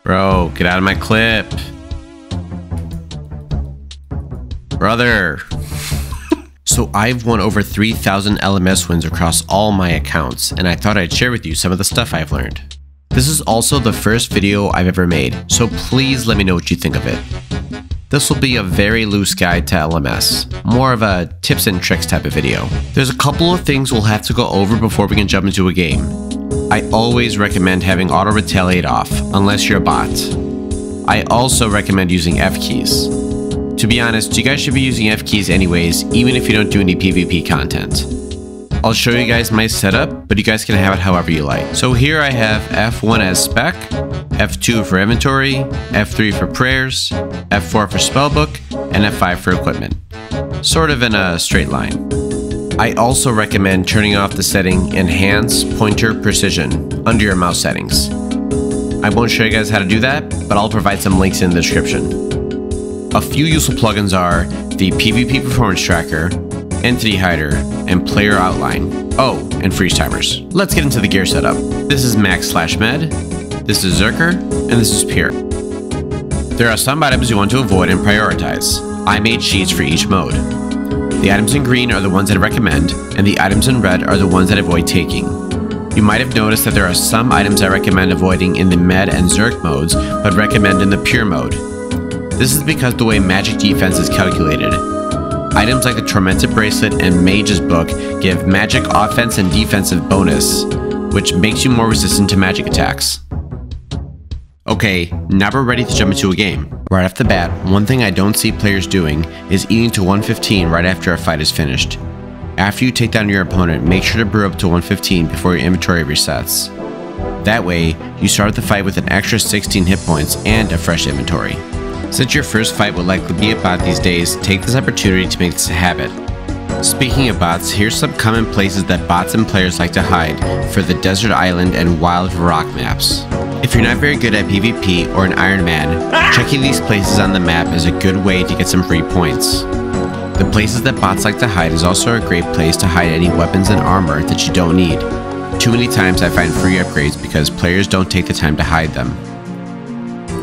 Bro, get out of my clip. Brother. So I've won over 3,000 LMS wins across all my accounts, and I thought I'd share with you some of the stuff I've learned. This is also the first video I've ever made, so please let me know what you think of it. This will be a very loose guide to LMS, more of a tips and tricks type of video. There's a couple of things we'll have to go over before we can jump into a game. I always recommend having auto retaliate off, unless you're a bot. I also recommend using F keys. To be honest, you guys should be using F keys anyways, even if you don't do any PvP content. I'll show you guys my setup, but you guys can have it however you like. So here I have F1 as spec, F2 for inventory, F3 for prayers, F4 for spellbook, and F5 for equipment. Sort of in a straight line. I also recommend turning off the setting Enhance Pointer Precision under your mouse settings. I won't show you guys how to do that, but I'll provide some links in the description. A few useful plugins are the PvP Performance Tracker, Entity Hider, and Player Outline. Oh, and freeze timers. Let's get into the gear setup. This is Max/Med, this is Zerker, and this is Pure. There are some items you want to avoid and prioritize. I made sheets for each mode. The items in green are the ones that I recommend, and the items in red are the ones that I avoid taking. You might have noticed that there are some items I recommend avoiding in the Med and Zerk modes, but recommend in the Pure mode. This is because the way magic defense is calculated. Items like the Tormented Bracelet and Mage's Book give magic offense and defensive bonus, which makes you more resistant to magic attacks. Okay, now we're ready to jump into a game. Right off the bat, one thing I don't see players doing is eating to 115 right after a fight is finished. After you take down your opponent, make sure to brew up to 115 before your inventory resets. That way, you start the fight with an extra 16 hit points and a fresh inventory. Since your first fight will likely be a bot these days, take this opportunity to make this a habit. Speaking of bots, here's some common places that bots and players like to hide for the Desert Island and Wild Rock maps. If you're not very good at PvP or an Iron Man, checking these places on the map is a good way to get some free points. The places that bots like to hide is also a great place to hide any weapons and armor that you don't need. Too many times I find free upgrades because players don't take the time to hide them.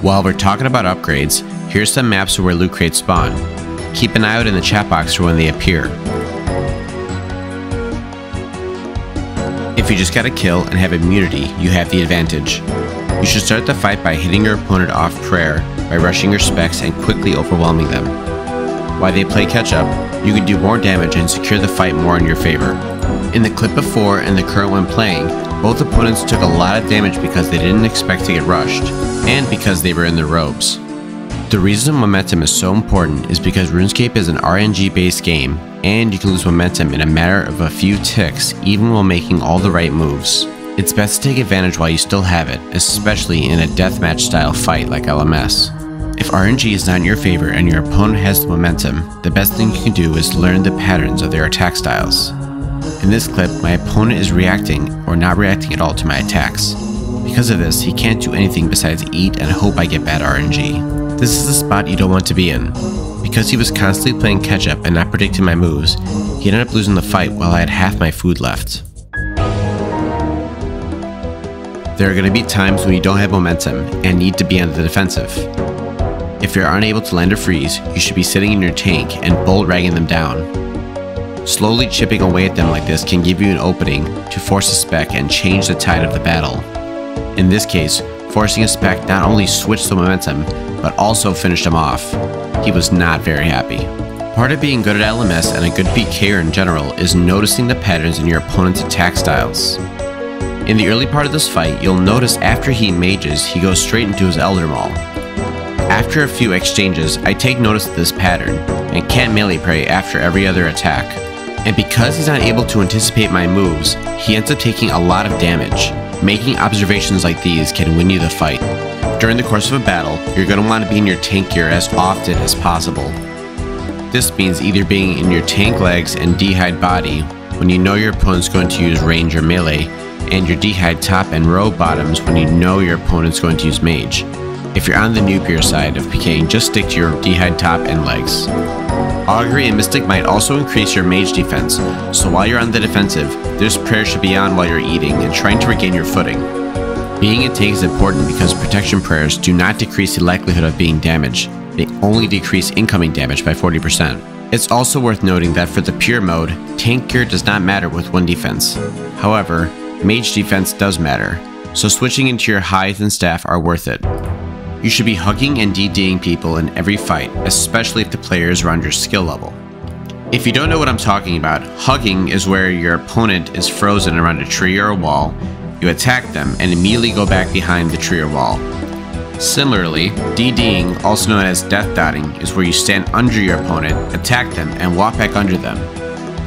While we're talking about upgrades, here's some maps where loot crates spawn. Keep an eye out in the chat box for when they appear. If you just got a kill and have immunity, you have the advantage. You should start the fight by hitting your opponent off prayer by rushing your specs and quickly overwhelming them. While they play catch up, you can do more damage and secure the fight more in your favor. In the clip before and the current one playing, both opponents took a lot of damage because they didn't expect to get rushed, and because they were in their robes. The reason momentum is so important is because RuneScape is an RNG based game, and you can lose momentum in a matter of a few ticks even while making all the right moves. It's best to take advantage while you still have it, especially in a deathmatch style fight like LMS. If RNG is not in your favor and your opponent has the momentum, the best thing you can do is learn the patterns of their attack styles. In this clip, my opponent is reacting or not reacting at all to my attacks. Because of this, he can't do anything besides eat and hope I get bad RNG. This is the spot you don't want to be in. Because he was constantly playing catch up and not predicting my moves, he ended up losing the fight while I had half my food left. There are going to be times when you don't have momentum and need to be on the defensive. If you're unable to land a freeze, you should be sitting in your tank and bolt ragging them down. Slowly chipping away at them like this can give you an opening to force a spec and change the tide of the battle. In this case, forcing a spec not only switched the momentum, but also finished him off. He was not very happy. Part of being good at LMS and a good PKer in general is noticing the patterns in your opponent's attack styles. In the early part of this fight, you'll notice after he mages, he goes straight into his Elder Maul. After a few exchanges, I take notice of this pattern, and can't melee pray after every other attack. And because he's not able to anticipate my moves, he ends up taking a lot of damage. Making observations like these can win you the fight. During the course of a battle, you're going to want to be in your tank gear as often as possible. This means either being in your tank legs and d'hide body when you know your opponent's going to use range or melee, and your d'hide top and robe bottoms when you know your opponent's going to use mage. If you're on the noob side of PKing, just stick to your d'hide top and legs. Augury and Mystic might also increase your mage defense, so while you're on the defensive, this prayer should be on while you're eating and trying to regain your footing. Being a tank is important because protection prayers do not decrease the likelihood of being damaged. They only decrease incoming damage by 40%. It's also worth noting that for the pure mode, tank gear does not matter with 1 defense. However, mage defense does matter, so switching into your hides and staff are worth it. You should be hugging and DDing people in every fight, especially if the player is around your skill level. If you don't know what I'm talking about, hugging is where your opponent is frozen around a tree or a wall, you attack them and immediately go back behind the tree or wall. Similarly, DDing, also known as death dotting, is where you stand under your opponent, attack them, and walk back under them.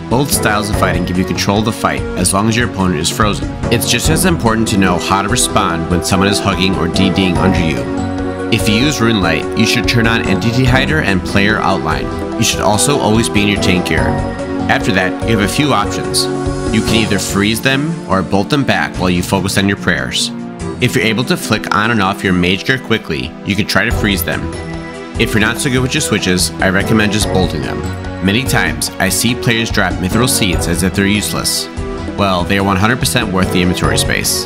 Both styles of fighting give you control of the fight as long as your opponent is frozen. It's just as important to know how to respond when someone is hugging or DDing under you. If you use Rune Light, you should turn on Entity Hider and Player Outline. You should also always be in your tank gear. After that, you have a few options. You can either freeze them or bolt them back while you focus on your prayers. If you're able to flick on and off your mage gear quickly, you can try to freeze them. If you're not so good with your switches, I recommend just bolting them. Many times, I see players drop Mithril Seeds as if they're useless. Well, they are 100% worth the inventory space.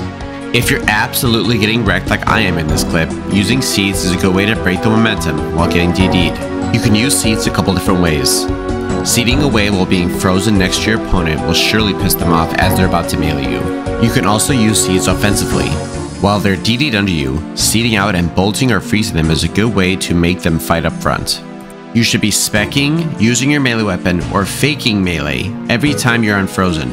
If you're absolutely getting wrecked like I am in this clip, using seeds is a good way to break the momentum while getting DD'd. You can use seeds a couple different ways. Seeding away while being frozen next to your opponent will surely piss them off as they're about to melee you. You can also use seeds offensively. While they're DD'd under you, seeding out and bolting or freezing them is a good way to make them fight up front. You should be speccing, using your melee weapon, or faking melee every time you're unfrozen.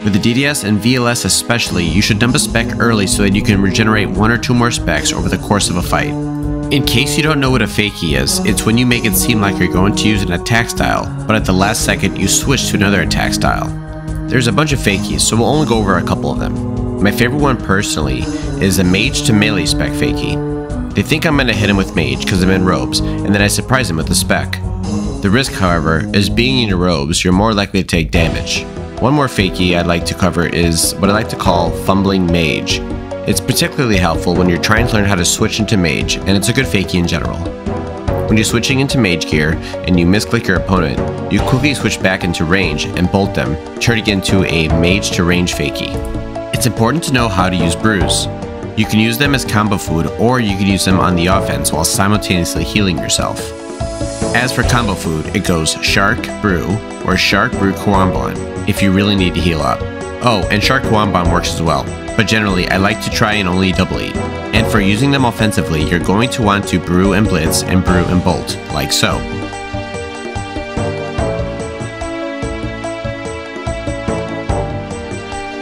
With the DDS and VLS especially, you should dump a spec early so that you can regenerate 1 or 2 more specs over the course of a fight. In case you don't know what a fakie is, it's when you make it seem like you're going to use an attack style, but at the last second you switch to another attack style. There's a bunch of fakies, so we'll only go over a couple of them. My favorite one personally is a mage to melee spec fakie. They think I'm going to hit him with mage because I'm in robes, and then I surprise him with the spec. The risk, however, is being in your robes, you're more likely to take damage. One more fakie I'd like to cover is what I like to call fumbling mage. It's particularly helpful when you're trying to learn how to switch into mage, and it's a good fakie in general. When you're switching into mage gear and you misclick your opponent, you quickly switch back into range and bolt them, turning into a mage to range fakie. It's important to know how to use brews. You can use them as combo food, or you can use them on the offense while simultaneously healing yourself. As for combo food, it goes Shark Brew or Shark Brew Kwamban if you really need to heal up. Oh, and Shark Kwamban works as well, but generally I like to try and only double eat. And for using them offensively, you're going to want to brew and blitz and brew and bolt, like so.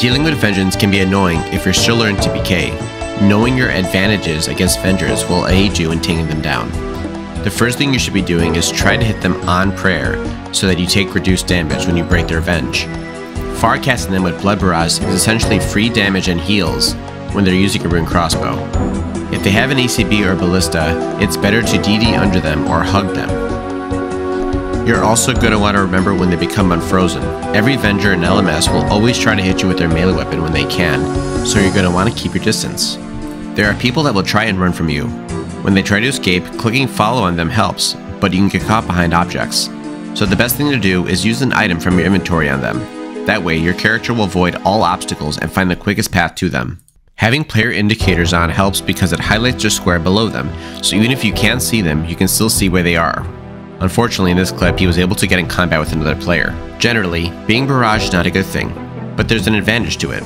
Dealing with Vengeance can be annoying if you're still learning to PK. Knowing your advantages against Vengers will aid you in taking them down. The first thing you should be doing is try to hit them on prayer so that you take reduced damage when you break their Venge. Farcasting them with Blood Barrage is essentially free damage and heals when they're using a rune crossbow. If they have an ACB or Ballista, it's better to DD under them or hug them. You're also going to want to remember when they become unfrozen. Every Venger in LMS will always try to hit you with their melee weapon when they can, so you're going to want to keep your distance. There are people that will try and run from you. When they try to escape, clicking follow on them helps, but you can get caught behind objects. So the best thing to do is use an item from your inventory on them. That way, your character will avoid all obstacles and find the quickest path to them. Having player indicators on helps because it highlights your square below them, so even if you can't see them, you can still see where they are. Unfortunately, in this clip, he was able to get in combat with another player. Generally, being barraged is not a good thing, but there's an advantage to it.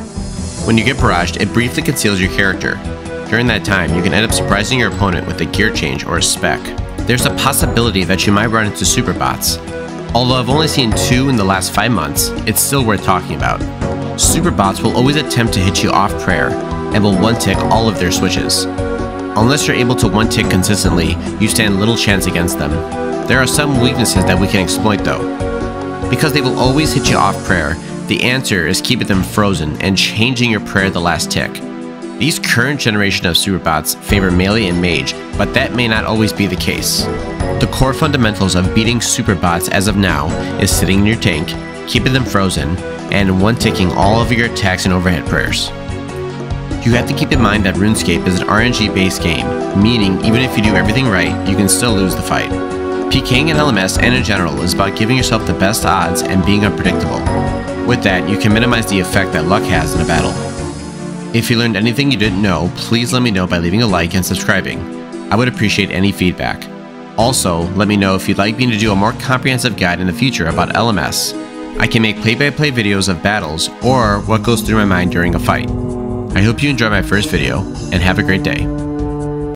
When you get barraged, it briefly conceals your character. During that time, you can end up surprising your opponent with a gear change or a spec. There's a possibility that you might run into super bots. Although I've only seen 2 in the last 5 months, it's still worth talking about. Super bots will always attempt to hit you off prayer and will one-tick all of their switches. Unless you're able to one-tick consistently, you stand little chance against them. There are some weaknesses that we can exploit though. Because they will always hit you off prayer, the answer is keeping them frozen and changing your prayer the last tick. These current generation of superbots favor melee and mage, but that may not always be the case. The core fundamentals of beating superbots as of now is sitting in your tank, keeping them frozen, and one-ticking all of your attacks and overhead prayers. You have to keep in mind that RuneScape is an RNG-based game, meaning even if you do everything right, you can still lose the fight. PKing in LMS and in general is about giving yourself the best odds and being unpredictable. With that, you can minimize the effect that luck has in a battle. If you learned anything you didn't know, please let me know by leaving a like and subscribing. I would appreciate any feedback. Also, let me know if you'd like me to do a more comprehensive guide in the future about LMS. I can make play-by-play videos of battles or what goes through my mind during a fight. I hope you enjoyed my first video, and have a great day.